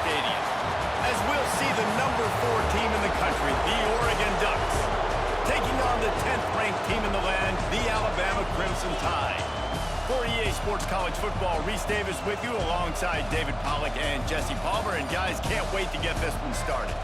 Stadium, as we'll see the #4 team in the country, the Oregon Ducks, taking on the 10th-ranked team in the land, the Alabama Crimson Tide. For EA Sports College Football, Reese Davis with you alongside David Pollack and Jesse Palmer. And guys, can't wait to get this one started.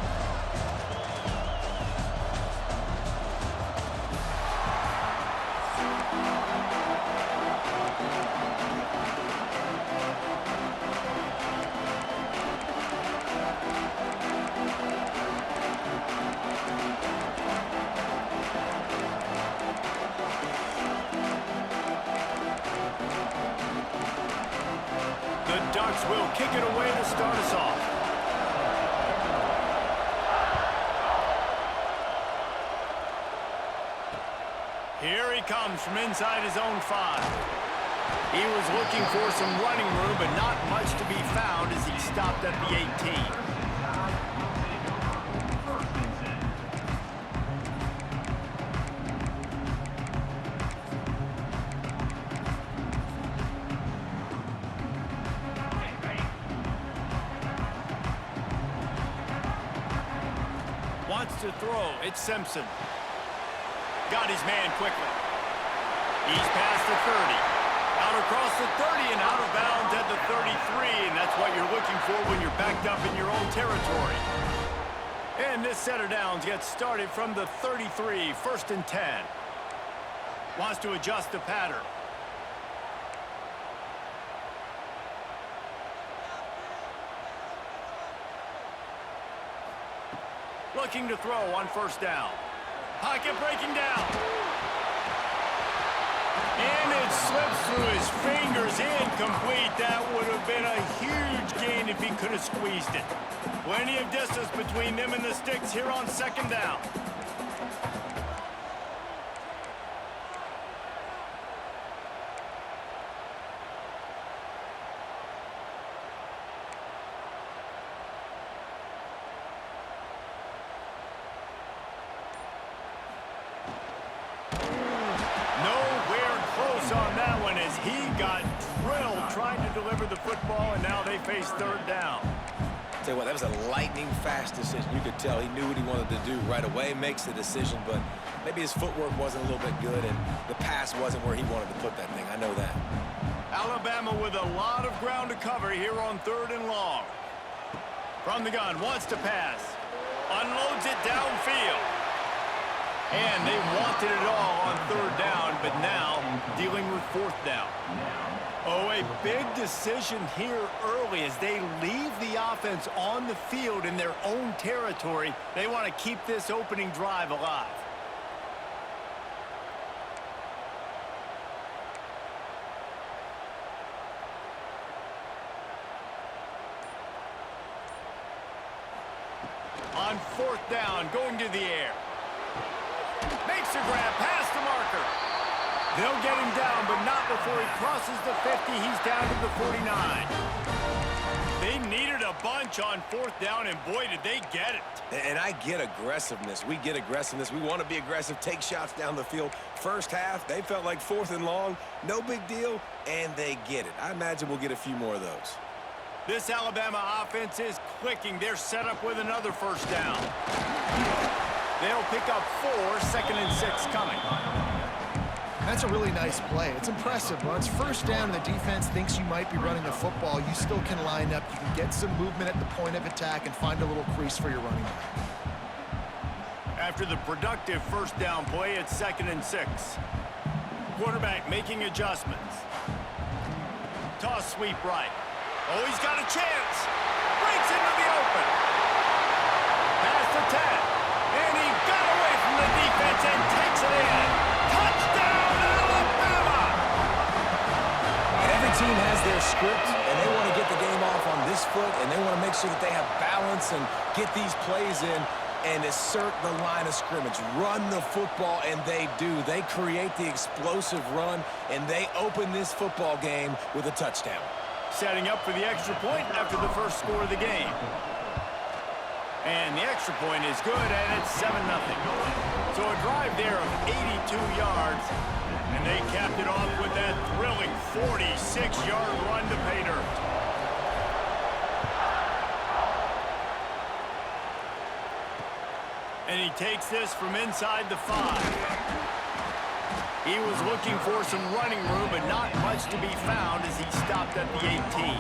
The Ducks will kick it away to start us off. Here he comes from inside his own 5. He was looking for some running room, but not much to be found as he stopped at the 18. Wants to throw. It's Simpson. Got his man quickly. He's past the 30. Out across the 30 and out of bounds at the 33. And that's what you're looking for when you're backed up in your own territory. And this set of downs gets started from the 33, 1st and 10. Wants to adjust the pattern. Looking to throw on 1st down. Pocket breaking down. And it slips through his fingers, incomplete. That would have been a huge gain if he could have squeezed it. Plenty of distance between them and the sticks here on 2nd down. On that one as he got drilled trying to deliver the football, and now they face 3rd down. Tell you what, that was a lightning-fast decision. You could tell he knew what he wanted to do right away, makes the decision, but maybe his footwork wasn't a little bit good, and the pass wasn't where he wanted to put that thing. I know that. Alabama with a lot of ground to cover here on 3rd and long. From the gun, wants to pass. Unloads it downfield. And they wanted it all on 3rd down, but now dealing with 4th down. Oh, a big decision here early as they leave the offense on the field in their own territory. They want to keep this opening drive alive. On 4th down, going to the air. Makes a grab past the marker. They'll get him down, but not before he crosses the 50. He's down to the 49. They needed a bunch on 4th down, and boy, did they get it. And I get aggressiveness. We get aggressiveness. We want to be aggressive, take shots down the field. First half, they felt like 4th and long. No big deal, and they get it. I imagine we'll get a few more of those. This Alabama offense is clicking. They're set up with another 1st down. They'll pick up 4, 2nd and 6 coming. That's a really nice play. It's impressive. When it's 1st down and the defense thinks you might be running the football, you still can line up. You can get some movement at the point of attack and find a little crease for your running back. After the productive 1st down play, it's 2nd and 6. Quarterback making adjustments. Toss sweep right. Oh, he's got a chance. Breaks into the open. Past the 10. And he got away from the defense and takes it in. Touchdown, Alabama! Every team has their script, and they want to get the game off on this foot, and they want to make sure that they have balance and get these plays in and assert the line of scrimmage. Run the football, and they do. They create the explosive run, and they open this football game with a touchdown. Setting up for the extra point after the first score of the game. And the extra point is good, and it's 7-0. So a drive there of 82 yards, and they capped it off with that thrilling 46-yard run to pay dirt. And he takes this from inside the 5. He was looking for some running room, but not much to be found as he stopped at the 18.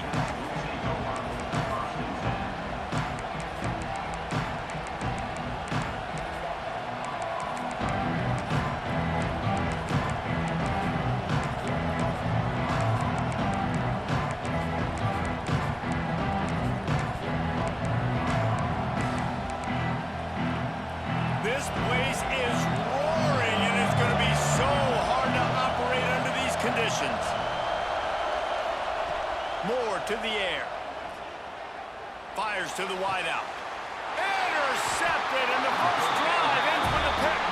This place is roaring, and it's going to be so hard to operate under these conditions. Moore to the air. Fires to the wideout. Intercepted, and the first drive ends with a pick.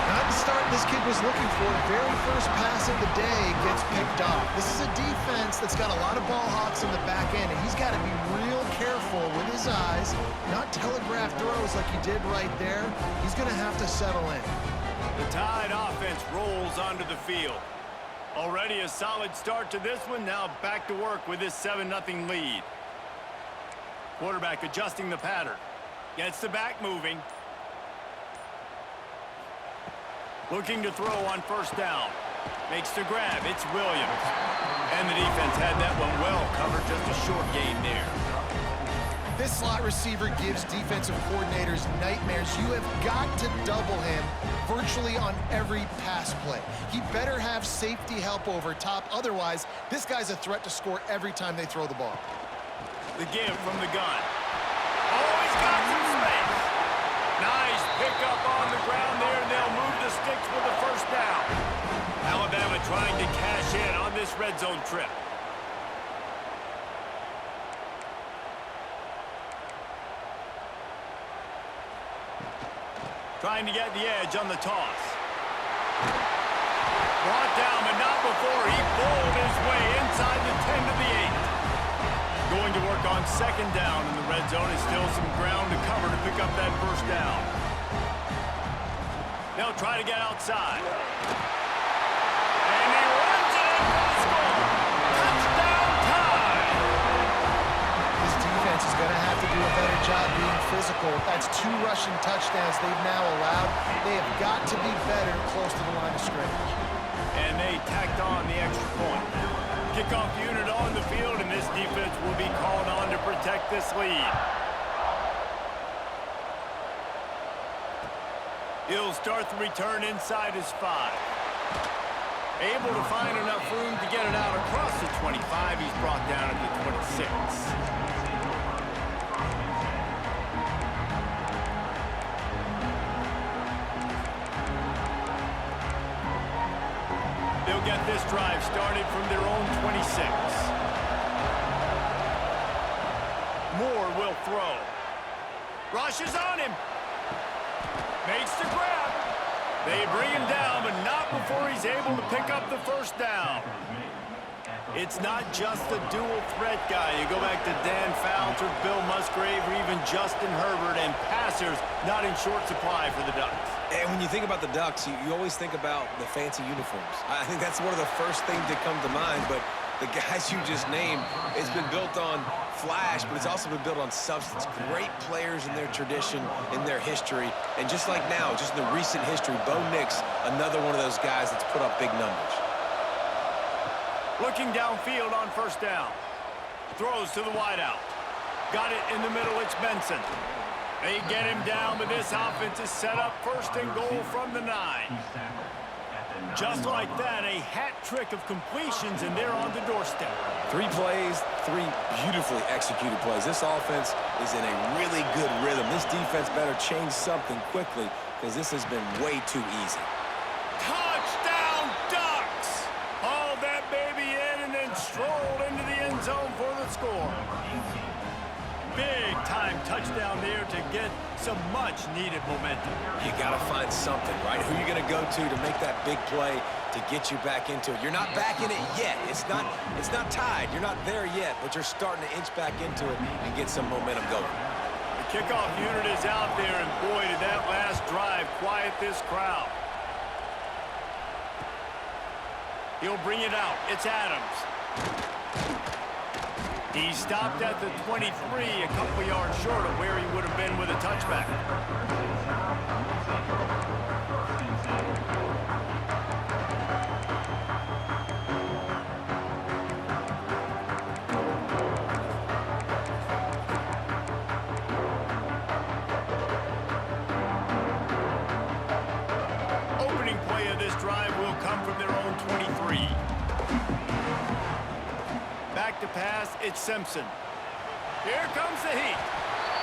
Not the start this kid was looking for. Very first pass of the day gets picked off. This is a defense that's got a lot of ball hawks in the back end, and he's got to be real careful with his eyes, not telegraph throws like he did right there. He's going to have to settle in. The Tide offense rolls onto the field. Already a solid start to this one. Now back to work with this 7-0 lead. Quarterback adjusting the pattern. Gets the back moving. Looking to throw on first down. Makes the grab. It's Williams. And the defense had that one well covered. Just a short gain there. This slot receiver gives defensive coordinators nightmares. You have got to double him virtually on every pass play. He better have safety help over top. Otherwise, this guy's a threat to score every time they throw the ball. The give from the gun. Oh, he's got some space. Nice pickup on the ground there, and they'll move the sticks with the first down. Alabama trying to cash in on this red zone trip. Trying to get the edge on the toss. Brought down, but not before he bowled his way inside the 10 to the 8. Going to work on second down in the red zone. Is still some ground to cover to pick up that first down. They'll try to get outside. And he runs it in for the score. Touchdown Tide! This defense is going to have to do a better job being physical. That's 2 rushing touchdowns they've now allowed. They have got to be better close to the line of scrimmage. And they tacked on the extra point. Kickoff unit on the field, and this defense will be called on to protect this lead. He'll start the return inside his 5. Able to find enough room to get it out across the 25. He's brought down at the 26. They'll get this drive started from their own 26. Moore will throw. Rushes on him. Makes the grab. They bring him down, but not before he's able to pick up the first down. It's not just a dual threat guy. You go back to Dan Fouts or Bill Musgrave or even Justin Herbert, and passers not in short supply for the Ducks. And when you think about the Ducks, you always think about the fancy uniforms. I think that's one of the first things that come to mind, but the guys you just named, it's been built on flash, but it's also been built on substance. Great players in their tradition, in their history, and just like now, just in the recent history, Bo Nix, another one of those guys that's put up big numbers. Looking downfield on first down. Throws to the wideout. Got it in the middle, it's Benson. They get him down, but this offense is set up first and goal from the 9. Just like that, a hat trick of completions, and they're on the doorstep. 3 plays, 3 beautifully executed plays. This offense is in a really good rhythm. This defense better change something quickly because this has been way too easy. Touchdown, Ducks! Hauled that baby in and then strolled into the end zone for the score. Big-time touchdown there to get some much-needed momentum. You got to find something, right? Who are you going to go to make that big play to get you back into it? You're not back in it yet. It's not tied. You're not there yet, but you're starting to inch back into it and get some momentum going. The kickoff unit is out there, and boy, did that last drive quiet this crowd. He'll bring it out. It's Adams. He stopped at the 23, a couple yards short of where he would have been with a touchback. this drive will come from their own 23. Back to pass, it's Simpson. Here comes the heat.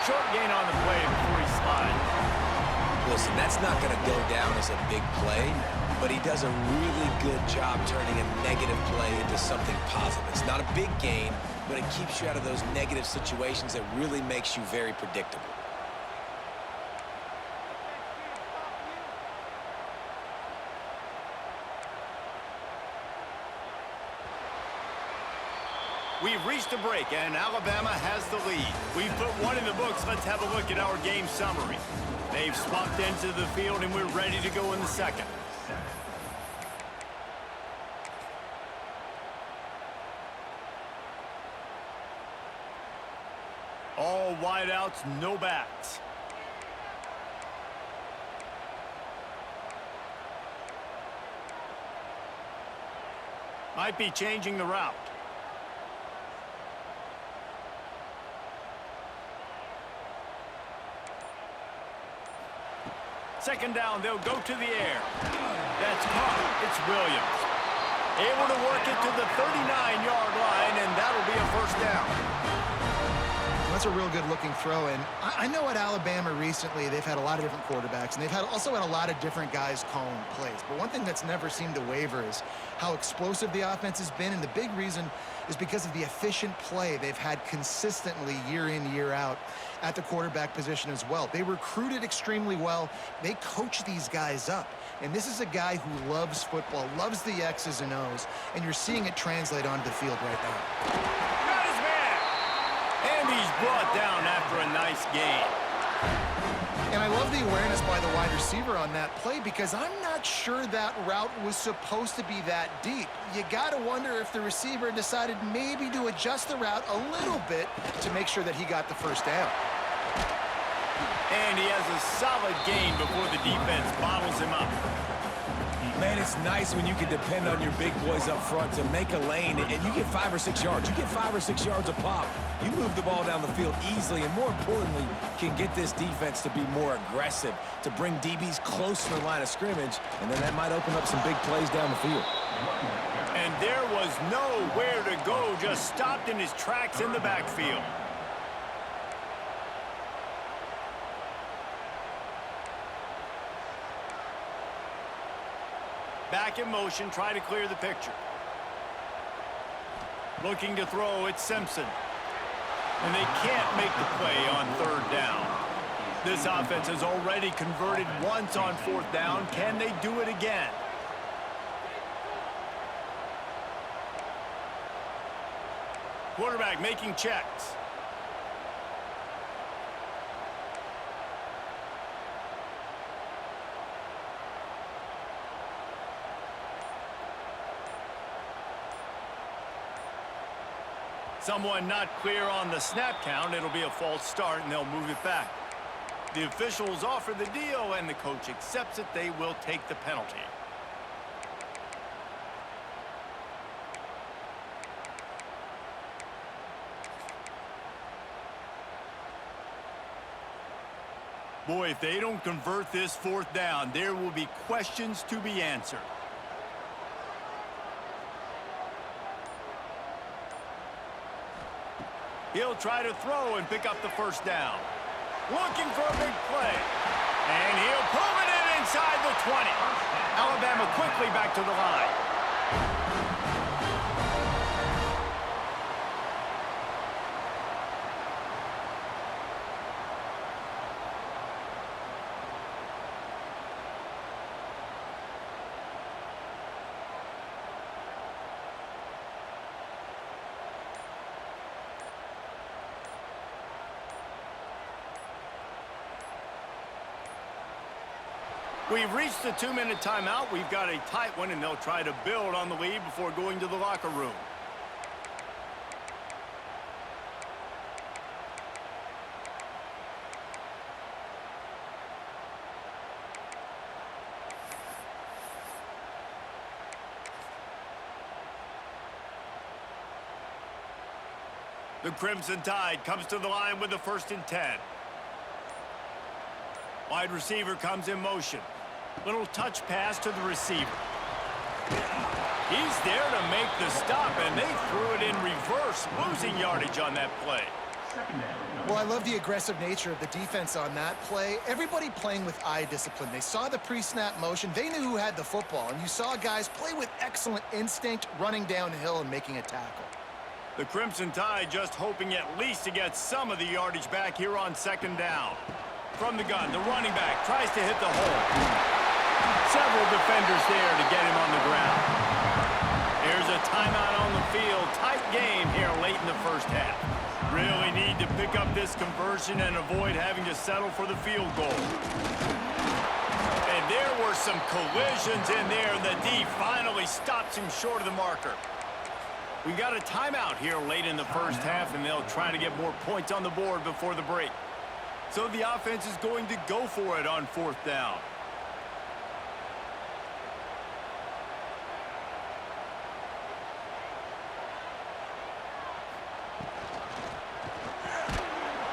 Short gain on the play before he slides. Listen, that's not going to go down as a big play, but he does a really good job turning a negative play into something positive. It's not a big gain, but it keeps you out of those negative situations that really makes you very predictable. We've reached a break, and Alabama has the lead. We've put one in the books. Let's have a look at our game summary. They've swapped into the field, and we're ready to go in the second. All wideouts, no backs. Might be changing the route. Second down, they'll go to the air. That's caught. It's Williams. Able to work it to the 39-yard line, and that'll be a first down. That's a real good-looking throw, and I know at Alabama recently they've had a lot of different quarterbacks, and they've also had a lot of different guys calling plays. But one thing that's never seemed to waver is how explosive the offense has been, and the big reason is because of the efficient play they've had consistently year in, year out at the quarterback position as well. They recruited extremely well. They coach these guys up. And this is a guy who loves football, loves the X's and O's, and you're seeing it translate onto the field right now. Got his man! And he's brought down after a nice gain. And I love the awareness by the wide receiver on that play because I'm not sure that route was supposed to be that deep. You got to wonder if the receiver decided maybe to adjust the route a little bit to make sure that he got the first down. And he has a solid gain before the defense bottles him up. Man, it's nice when you can depend on your big boys up front to make a lane, and you get 5 or 6 yards. You get 5 or 6 yards a pop. You move the ball down the field easily, and more importantly, can get this defense to be more aggressive, to bring DBs close to the line of scrimmage, and then that might open up some big plays down the field. And there was nowhere to go, just stopped in his tracks in the backfield. Back in motion, try to clear the picture. Looking to throw, it's Simpson. And they can't make the play on third down. This offense has already converted once on fourth down. Can they do it again? Quarterback making checks. Someone not clear on the snap count. It'll be a false start, and they'll move it back. The officials offer the deal, and the coach accepts it. They will take the penalty. Boy, if they don't convert this fourth down, there will be questions to be answered. He'll try to throw and pick up the first down. Looking for a big play. And he'll pull it in inside the 20. Alabama quickly back to the line. We've reached the 2-minute timeout. We've got a tight one, and they'll try to build on the lead before going to the locker room. The Crimson Tide comes to the line with the 1st and 10. Wide receiver comes in motion. Little touch pass to the receiver. He's there to make the stop, and they threw it in reverse, losing yardage on that play. Well, I love the aggressive nature of the defense on that play. Everybody playing with eye discipline. They saw the pre-snap motion. They knew who had the football, and you saw guys play with excellent instinct, running downhill and making a tackle. The Crimson Tide just hoping at least to get some of the yardage back here on second down. From the gun, the running back tries to hit the hole. Several defenders there to get him on the ground. Here's a timeout on the field. Tight game here late in the first half. Really need to pick up this conversion and avoid having to settle for the field goal. And there were some collisions in there, and the D finally stops him short of the marker. We got a timeout here late in the first half, and they'll try to get more points on the board before the break. So the offense is going to go for it on fourth down.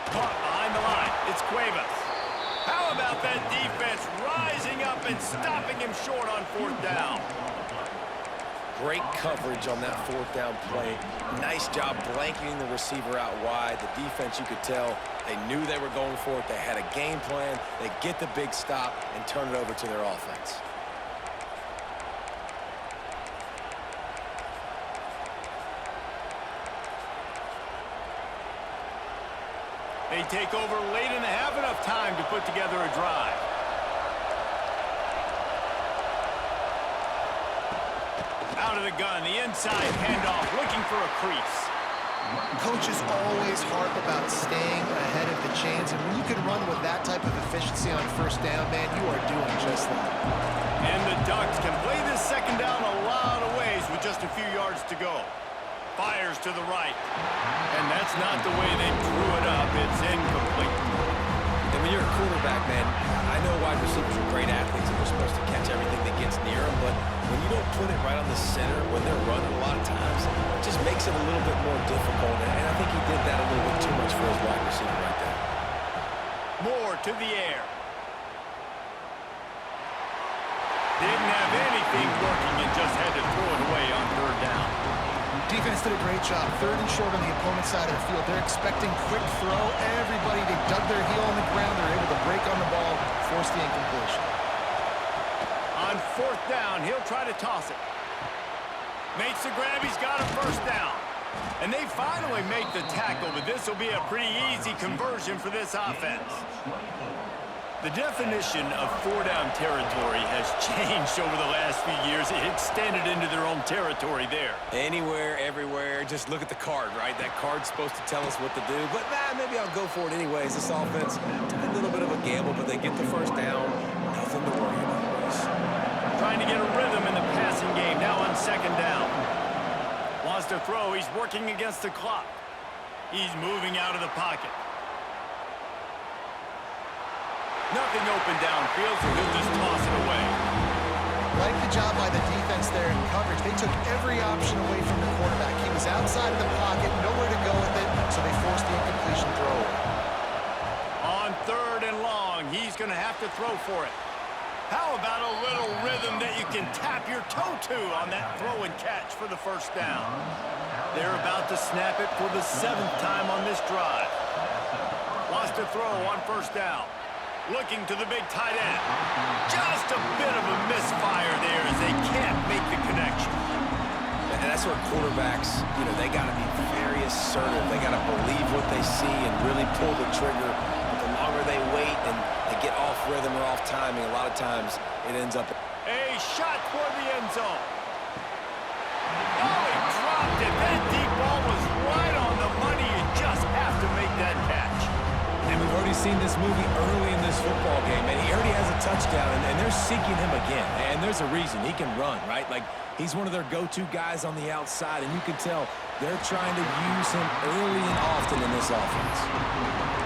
Caught behind the line. It's Cuevas. How about that defense rising up and stopping him short on fourth down? Great coverage on that fourth down play. Nice job blanketing the receiver out wide. The defense, you could tell, they knew they were going for it. They had a game plan. They get the big stop and turn it over to their offense. They take over late and have enough time to put together a drive. Out of the gun, the inside handoff, looking for a crease. Coaches always harp about staying ahead of the chains, and when you can run with that type of efficiency on first down, man, you are doing just that. And the Ducks can play this second down a lot of ways with just a few yards to go. Fires to the right. And that's not the way they drew it up. It's incomplete. And when you're a quarterback, man, I know wide receivers are great athletes and they're supposed to catch everything that gets near them, but when you don't put it right on the center, when they're running a lot of times, it just makes it a little bit more difficult. And I think he did that a little bit too much for his wide receiver right there. Moore to the air. Didn't have anything working and just had to throw it away on third down. Defense did a great job. Third and short on the opponent's side of the field. They're expecting quick throw. Everybody, they dug their heel on the ground. They're able to break on the ball, force the incompletion. On fourth down, he'll try to toss it. Makes the grab. He's got a first down. And they finally make the tackle, but this will be a pretty easy conversion for this offense. The definition of four-down territory has changed over the last few years. It extended into their own territory there. Anywhere, everywhere, just look at the card, right? That card's supposed to tell us what to do, but maybe I'll go for it anyways. This offense, a little bit of a gamble, but they get the first down. Nothing to worry about. Trying to get a rhythm in the passing game, now on second down. Wants to throw, he's working against the clock. He's moving out of the pocket. Nothing open downfield, so he'll just toss it away. Like the job by the defense there in coverage. They took every option away from the quarterback. He was outside of the pocket, nowhere to go with it, so they forced the incompletion throw. On third and long, he's going to have to throw for it. How about a little rhythm that you can tap your toe to on that throw and catch for the first down? They're about to snap it for the 7th time on this drive. Wants to throw on first down. Looking to the big tight end. Just a bit of a misfire there as they can't make the connection. And that's where quarterbacks, they got to be very assertive. They got to believe what they see and really pull the trigger. But the longer they wait and they get off rhythm or off timing, a lot of times it ends up. A shot for the end zone. Oh, he dropped it. That deep ball was right on the money. You just have to make that catch. And we've already seen this movie early in this football game, and he already has a touchdown, and they're seeking him again. And there's a reason. He can run, right? Like, he's one of their go-to guys on the outside, and you can tell they're trying to use him early and often in this offense.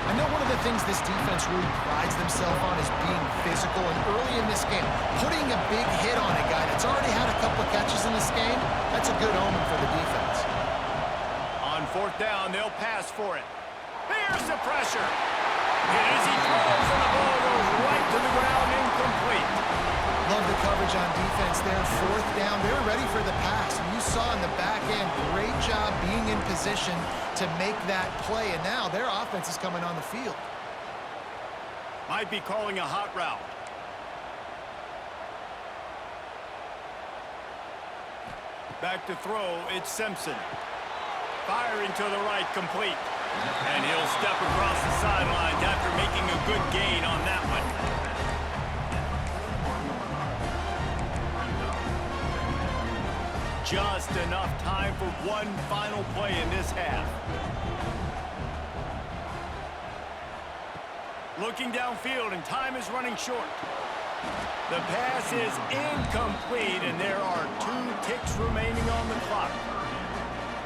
I know one of the things this defense really prides themselves on is being physical, and early in this game, putting a big hit on a guy that's already had a couple of catches in this game, that's a good omen for the defense. On fourth down, they'll pass for it. Here's the pressure. And as he throws, and the ball goes right to the ground, incomplete. there, fourth down. They were ready for the pass. And you saw in the back end, great job being in position to make that play. And now their offense is coming on the field. Might be calling a hot route. Back to throw, it's Simpson. Firing to the right, complete. And he'll step across the sidelines after making a good gain on that one. Just enough time for one final play in this half. Looking downfield, and time is running short. The pass is incomplete, and there are 2 ticks remaining on the clock.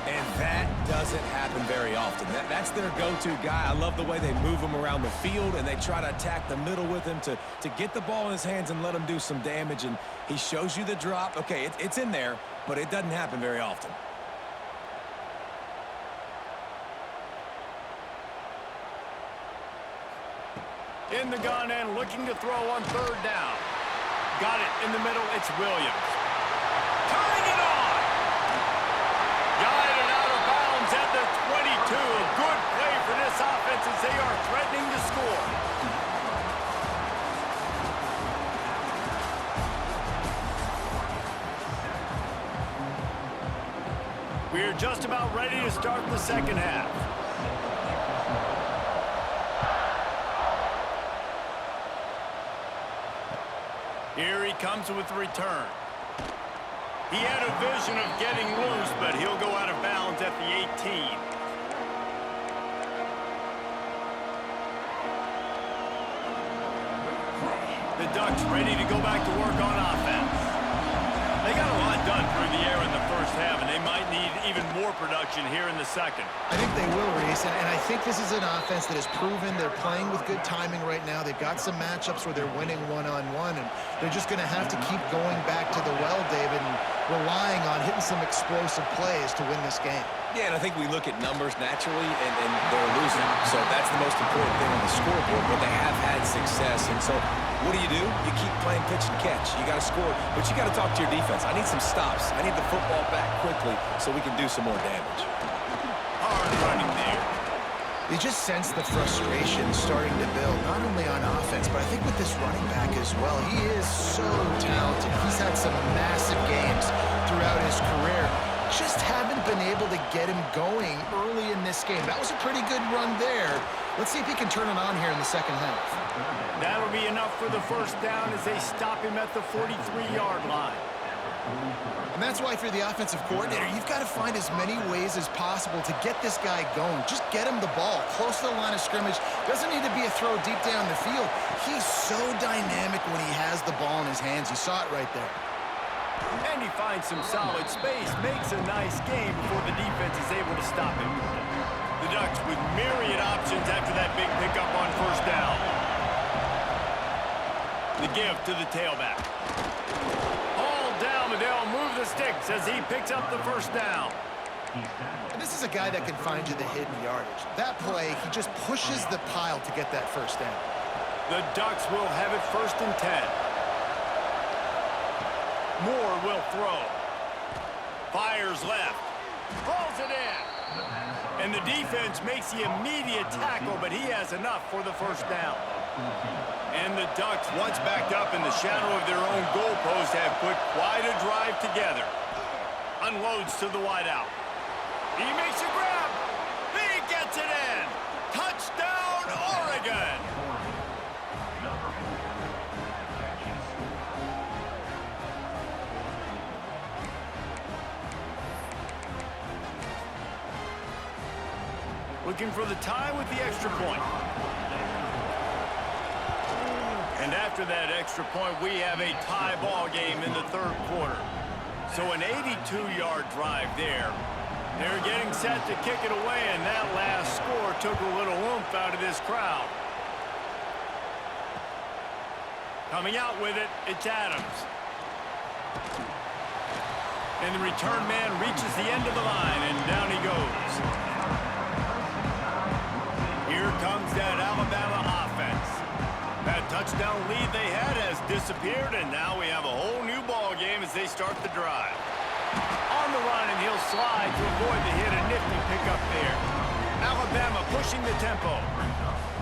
And that doesn't happen very often. That's their go-to guy. I love the way they move him around the field, and they try to attack the middle with him to get the ball in his hands and let him do some damage. And he shows you the drop. Okay, it's in there, but it doesn't happen very often. In the gun and looking to throw on third down. Got it in the middle. It's Williams. Turning it on. Guided out of bounds at the 22. A good play for this offense as they are threatening to score. We're just about ready to start the second half. Here he comes with the return. He had a vision of getting loose, but he'll go out of bounds at the 18. The Ducks ready to go back to work on offense. They got a lot done through the air in the first half, and they might need even more production here in the second. I think they will, Reese, and I think this is an offense that has proven they're playing with good timing right now. They've got some matchups where they're winning one-on-one, and they're just going to have to keep going back to the well, David, and relying on hitting some explosive plays to win this game. Yeah, and I think we look at numbers naturally, and they're losing. So that's the most important thing on the scoreboard, but they have had success. And so what do? You keep playing pitch and catch. You got to score, but you got to talk to your defense. I need some stops. I need the football back quickly so we can do some more damage. Hard running there. You just sense the frustration starting to build, not only on offense, but I think with this running back as well. He is so talented. He's had some massive games throughout his career. Just haven't been able to get him going early in this game. That was a pretty good run there. Let's see if he can turn it on here in the second half. That'll be enough for the first down as they stop him at the 43-yard line. And that's why, if you're the offensive coordinator, you've got to find as many ways as possible to get this guy going. Just get him the ball close to the line of scrimmage. Doesn't need to be a throw deep down the field. He's so dynamic when he has the ball in his hands. You saw it right there. And he finds some solid space, makes a nice game before the defense is able to stop him. The Ducks with myriad options after that big pickup on first down. The give to the tailback. All down, Medell move the sticks as he picks up the first down. And this is a guy that can find you the hidden yardage. That play, he just pushes the pile to get that first down. The Ducks will have it 1st and 10. Moore will throw. Fires left. Pulls it in. And the defense makes the immediate tackle, but he has enough for the first down. And the Ducks, once backed up in the shadow of their own goalpost, have put quite a drive together. Unloads to the wideout. He makes a grab. He gets it in. Touchdown, Oregon. Looking for the tie with the extra point. And after that extra point, we have a tie ball game in the third quarter. So an 82-yard drive there. They're getting set to kick it away, and that last score took a little oomph out of this crowd. Coming out with it, it's Adams. And the return man reaches the end of the line, and down he goes. Here comes that Alabama offense. That touchdown touchdown lead they had has disappeared, and now we have a whole new ball game as they start the drive. On the run, and he'll slide to avoid the hit. A nifty pickup there. Alabama pushing the tempo.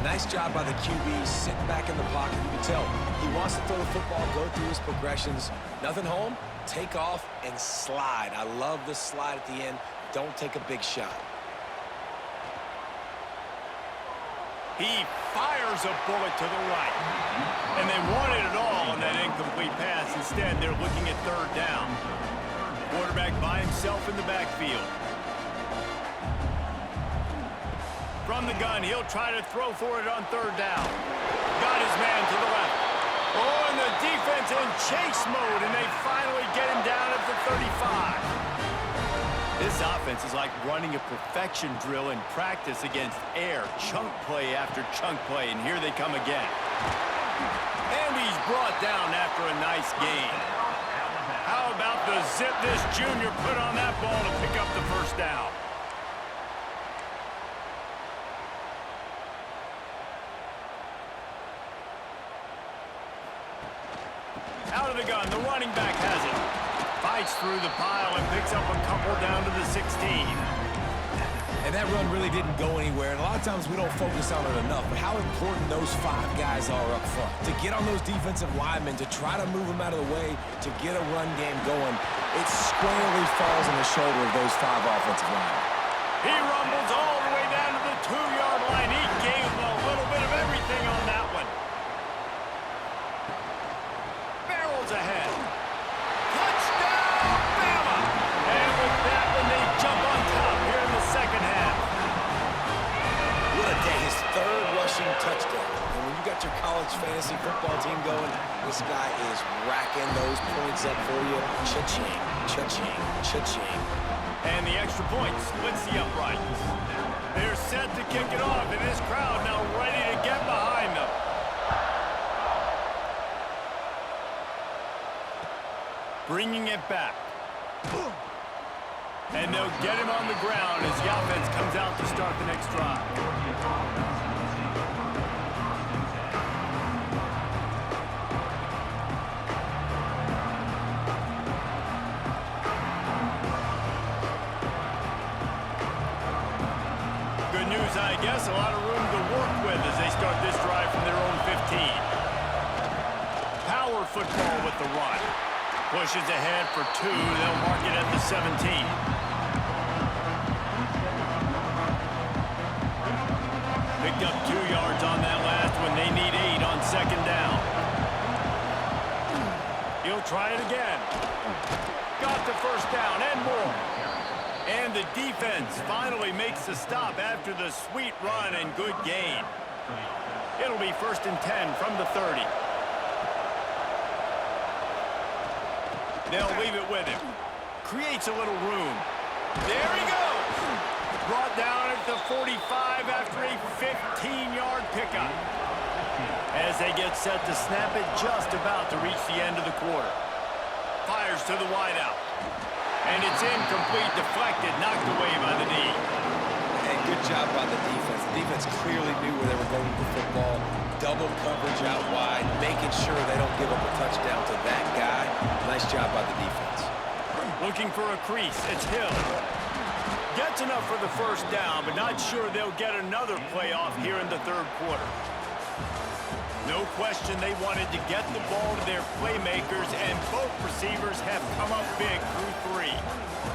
Nice job by the QB, sitting back in the pocket. You can tell he wants to throw the football, go through his progressions. Nothing home, take off, and slide. I love the slide at the end. Don't take a big shot. He fires a bullet to the right. And they wanted it all on that incomplete pass. Instead, they're looking at third down. Quarterback by himself in the backfield. From the gun, he'll try to throw for it on third down. Got his man to the left. Oh, and the defense in chase mode, and they finally get him down at the 35. This offense is like running a perfection drill in practice against air. Chunk play after chunk play, and here they come again. And he's brought down after a nice gain. How about the zip this junior put on that ball to pick up the first down? Out of the gun, the running back has it. Fights through the pile and picks up a couple down to the 16. And that run really didn't go anywhere, and a lot of times we don't focus on it enough, but how important those 5 guys are up front. To get on those defensive linemen, to try to move them out of the way, to get a run game going, it squarely falls on the shoulder of those 5 offensive linemen. He rumbles all the way down to the 2-yard line. He gave them a little bit of everything on that one. Barrels ahead. Touchdown, Bama! And with that one, they jump on top here in the second half. What a day, his 3rd rushing touchdown. And when you got your college fantasy football team going, this guy is racking those points up for you. Cha-ching, cha-ching, cha-ching. And the extra point splits the uprights. They're set to kick it off, and this crowd now ready to get behind them. Bringing it back. And they'll get him on the ground as the offense comes out to start the next drive. Good news, I guess. A lot of room to work with as they start this drive from their own 15. Power football with the run. Pushes ahead for 2. They'll mark it at the 17. Picked up 2 yards on that last one. They need 8 on second down. He'll try it again. Got the first down and more. And the defense finally makes the stop after the sweet run and good gain. It'll be 1st and 10 from the 30. They'll leave it with him. Creates a little room. There he goes. Brought down at the 45 after a 15-yard pickup. As they get set to snap it just about to reach the end of the quarter. Fires to the wideout. And it's incomplete, deflected, knocked away by the knee. And good job by the defense. The defense clearly knew where they were going with the football. Double coverage out wide, making sure they don't give up a touchdown to that guy. Nice job by the defense. Looking for a crease. It's Hill. Gets enough for the first down, but not sure they'll get another playoff here in the 3rd quarter. No question they wanted to get the ball to their playmakers, and both receivers have come up big through 3.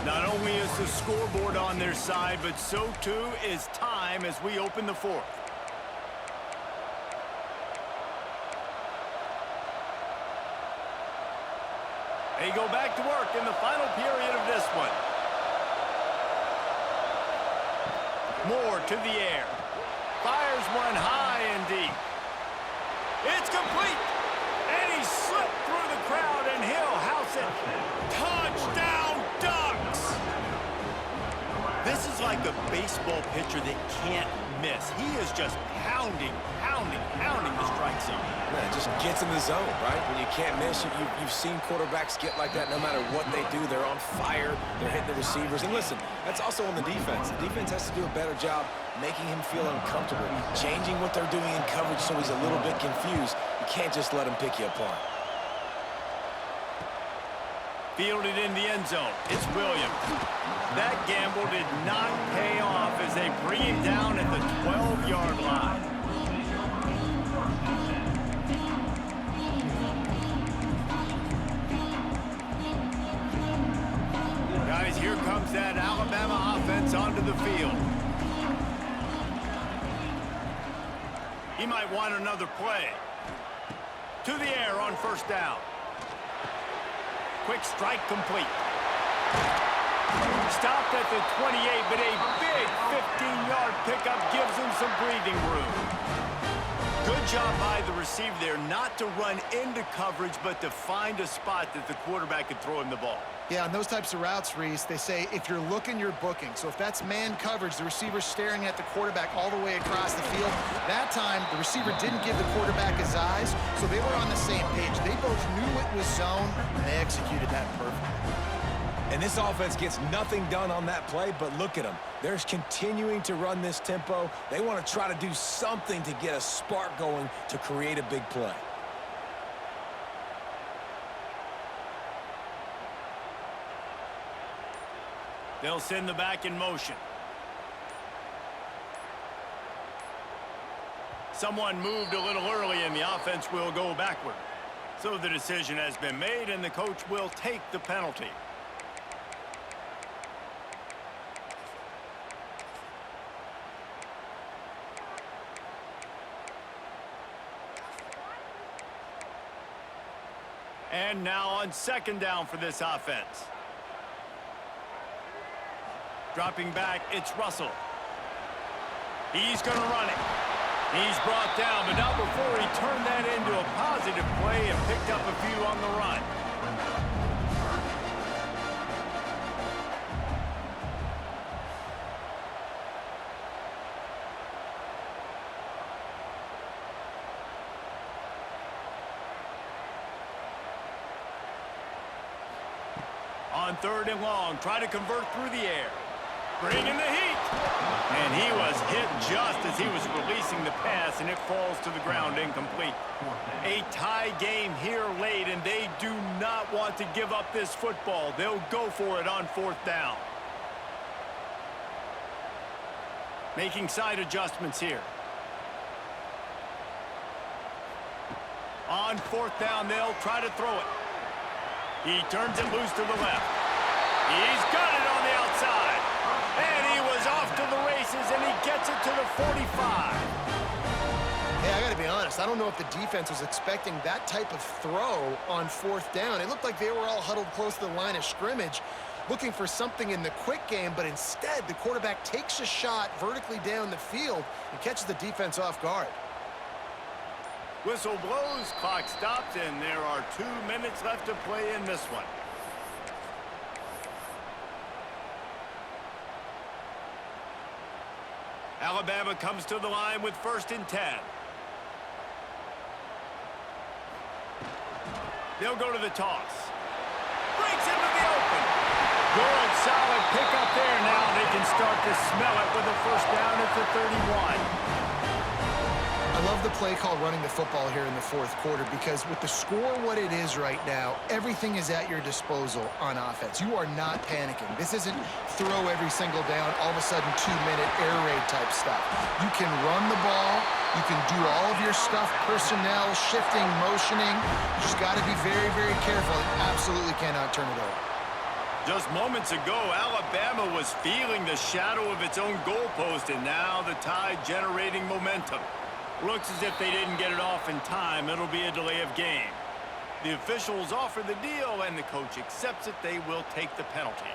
Not only is the scoreboard on their side, but so too is time as we open the 4th. They go back to work in the final period of this one. Moore to the air. Fires one high and deep. It's complete. And he slipped through the crowd, and he'll house it. Touchdown, Ducks! This is like a baseball pitcher that can't miss. He is just pounding the strike zone. Man, just gets in the zone, right? When you can't miss, you've seen quarterbacks get like that no matter what they do. They're on fire. They're hitting the receivers. And listen, that's also on the defense. The defense has to do a better job making him feel uncomfortable, changing what they're doing in coverage so he's a little bit confused. You can't just let him pick you apart. Fielded in the end zone. It's Williams. That gamble did not pay off as they bring it down at the 12-yard line. Guys, here comes that Alabama offense onto the field. He might want another play. To the air on first down. Quick strike complete. Stopped at the 28, but a big 15-yard pickup gives him some breathing room. Good job by the receiver there not to run into coverage, but to find a spot that the quarterback could throw him the ball. Yeah, on those types of routes, Reese, they say if you're looking, you're booking. So if that's man coverage, the receiver's staring at the quarterback all the way across the field. That time, the receiver didn't give the quarterback his eyes, so they were on the same page. They both knew it was zone, and they executed that perfectly. And this offense gets nothing done on that play, but look at them. They're continuing to run this tempo. They want to try to do something to get a spark going to create a big play. They'll send the back in motion. Someone moved a little early, and the offense will go backward. So the decision has been made, and the coach will take the penalty. And now on second down for this offense. Dropping back, it's Russell. He's going to run it. He's brought down, but not before he turned that into a positive play and picked up a few on the run. On third and long, try to convert through the air. Bringing the heat. And he was hit just as he was releasing the pass, and it falls to the ground incomplete. A tie game here late, and they do not want to give up this football. They'll go for it on fourth down. Making side adjustments here. On fourth down, they'll try to throw it. He turns it loose to the left. He's got it on the outside. And he was off to the races, and he gets it to the 45. Hey, I got to be honest. I don't know if the defense was expecting that type of throw on fourth down. It looked like they were all huddled close to the line of scrimmage, looking for something in the quick game, but instead the quarterback takes a shot vertically down the field and catches the defense off guard. Whistle blows, clock stops, and there are 2 minutes left to play in this one. Alabama comes to the line with 1st and 10. They'll go to the toss. Breaks into the open. Good, solid pickup there. Now they can start to smell it with a first down at the 31. I love the play call running the football here in the fourth quarter, because with the score what it is right now, everything is at your disposal on offense. You are not panicking. This isn't throw every single down, all of a sudden 2-minute air raid type stuff. You can run the ball. You can do all of your stuff, personnel, shifting, motioning. You just got to be very, very careful and absolutely cannot turn it over. Just moments ago, Alabama was feeling the shadow of its own goalpost, and now the Tide generating momentum. Looks as if they didn't get it off in time. It'll be a delay of game. The officials offer the deal, and the coach accepts it. They will take the penalty.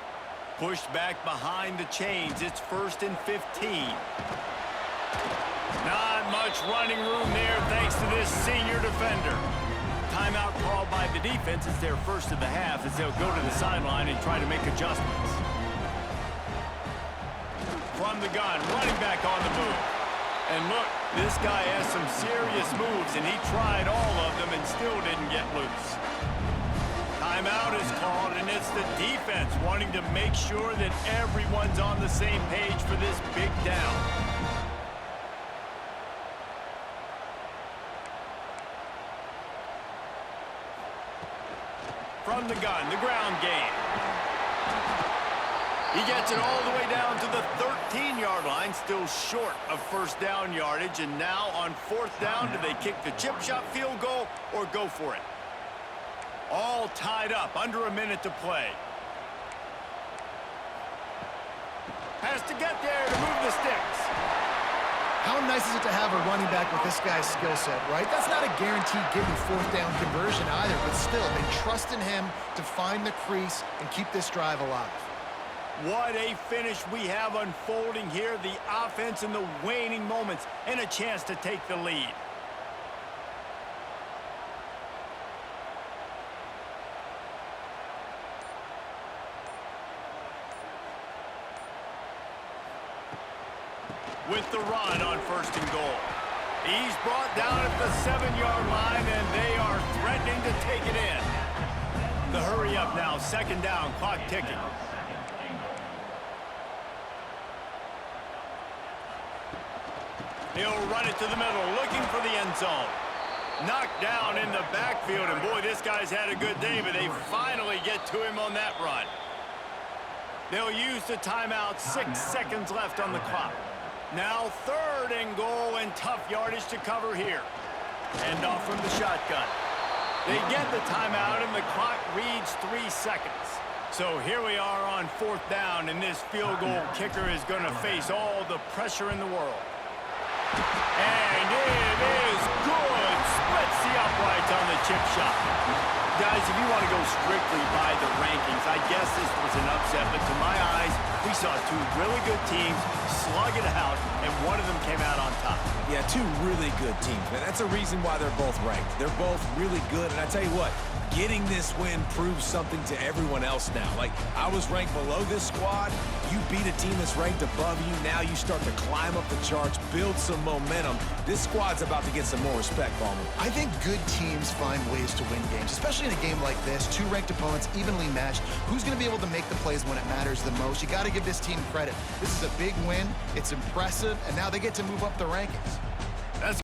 Pushed back behind the chains. It's 1st and 15. Not much running room there thanks to this senior defender. Timeout called by the defense. It's their first of the half as they'll go to the sideline and try to make adjustments. From the gun, running back on the move. And look, This guy has some serious moves, and he tried all of them and still didn't get loose. Timeout is called, and it's the defense wanting to make sure that everyone's on the same page for this big down. From the gun, the ground game. He gets it all the way down to the 13-yard line, still short of first down yardage. And now on fourth down, do they kick the chip shot field goal or go for it? All tied up, under a minute to play. Has to get there to move the sticks. How nice is it to have a running back with this guy's skill set, right? That's not a guaranteed give-me fourth down conversion either, but still, they trust in him to find the crease and keep this drive alive. What a finish we have unfolding here. The offense in the waning moments and a chance to take the lead. With the run on first and goal. He's brought down at the 7-yard line, and they are threatening to take it in. The hurry up now, second down, clock ticking. He'll run it to the middle, looking for the end zone. Knocked down in the backfield, and boy, this guy's had a good day, but they finally get to him on that run. They'll use the timeout, 6 seconds left on the clock. Now third and goal, and tough yardage to cover here. End off from the shotgun. They get the timeout, and the clock reads 3 seconds. So here we are on fourth down, and this field goal kicker is going to face all the pressure in the world. And it is good. Splits the uprights on the chip shot. Guys, if you want to go strictly by the rankings, I guess this was an upset, but to my eyes, we saw two really good teams slug it out, and one of them came out on top. Yeah, two really good teams, man. That's a reason why they're both ranked. They're both really good, and I tell you what, getting this win proves something to everyone else now. Like, I was ranked below this squad. You beat a team that's ranked above you. Now you start to climb up the charts, build some momentum. This squad's about to get some more respect, Palmer. I think good teams find ways to win games, especially in a game like this. Two ranked opponents, evenly matched. Who's going to be able to make the plays when it matters the most? You got to give this team credit. This is a big win. It's impressive, and now they get to move up the rankings.